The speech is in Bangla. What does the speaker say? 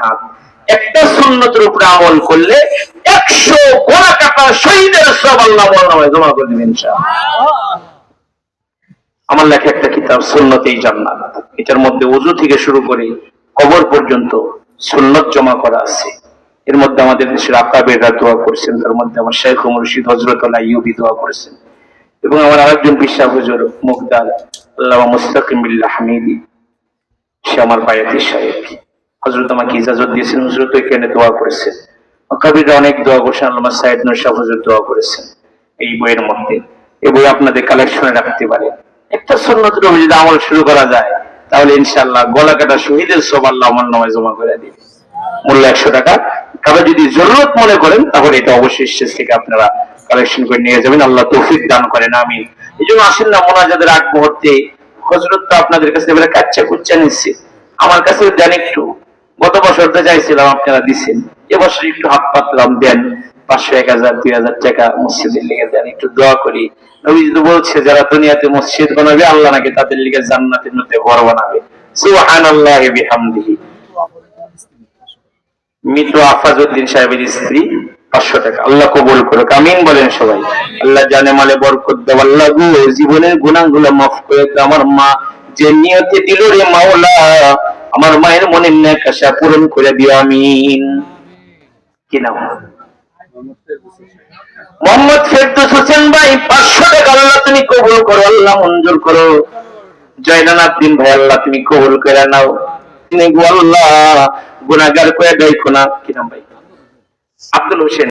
হাত। একটা সুন্নতের উপরে আমল করলে 100 গোনা কাটা শহীদের সওয়াব আল্লাহ আমলনামায় জমা করে দিবেন ইনশাআল্লাহ। আমার লেখা একটা কিতাব সুন্নতেই জান্নাত, এটার মধ্যে ওযু থেকে শুরু করে কবর পর্যন্ত সুন্নত জমা করা আছে। এর মধ্যে আমাদের দেশের আকাবেররা দোয়া করেছেন, তার মধ্যে আমার শেখ মুর্শিদ হযরত আইয়ুবী দোয়া করেছেন, এবং আমার আরেকজন বিশ্বাস হুজুর মুফতার আল্লামা মুস্তাকিম বিল্লাহ হামিদি, সে আমার বায়াতি সাহেব, হযরত আমাকে ইজাজত দিয়েছেন, হুজুর তো এখানে দোয়া করেছেন। আকাবেররা অনেক দোয়া করেছেন, আল্লামা সাইদ নূর শাহ হুজুর দোয়া করেছেন এই বইয়ের মধ্যে। এই বই আপনাদের কালেকশনে রাখতে পারেন। একটা সুন্নতের উপর যদি আমল শুরু করা যায় তাহলে ইনশাআল্লাহ গলা কাটা শহীদের সওয়াব আল্লাহ আমলনামায় জমা করে দিবে। মূল্য 100 টাকা। তবে যদি জরুরত মনে করেন তাহলে এটা অবশ্যই স্টেজ থেকে আপনারা কালেকশন করে নিয়ে যাবেন। আল্লাহ তৌফিক দান করেন, আমিন। এই জন্য আসেন না মোনাজাতের আগ মুহূর্তে হযরত তো আপনাদের কাছে এবারে কাচ্চা কুচ্চা নিচ্ছে, আমার কাছে দেন একটু। গত বছর তো চাইছিলাম, আপনারা দিচ্ছেন। এবছর একটু হাত পাতলাম, দেন 500, 1000, 2000 টাকা মসজিদের লিগে দেন, একটু দোয়া করি। নবীজি তো বলছে যারা দুনিয়াতে মসজিদ বানাবে আল্লাহ নাকি তাদের লিগে জান্নাতের মধ্যে ঘর বানাবে। সুবহানাল্লাহি বিহামদিহি। মৃত আফাজউদ্দিন সাহেবের স্ত্রী 500 টাকা। আল্লাহ কবুল করুক, আমিন বলেন সবাই। আল্লাহ জানে মালে বরকত দাও, আল্লাহ গো জীবনের গুনাহগুলো মাফ করে দাও। আমার মা যে নিয়তে দিল রে মাওলা, আমার মায়ের মনের নেক আশা পূরণ করে দিও, আমিন। কি নাম? মোহাম্মদ ফেরদৌস হোসেন ভাই 500 টাকা। আল্লাহ তুমি কবুল করো, আল্লাহ মঞ্জুর করো। জয়নালাদ্দিন ভাই আল্লাহ তুমি কবুল করে নাও, তুমি গো আল্লাহ গুনাহগার করে দেখো না। কি নাম ভাই? আব্দুল হোসেন।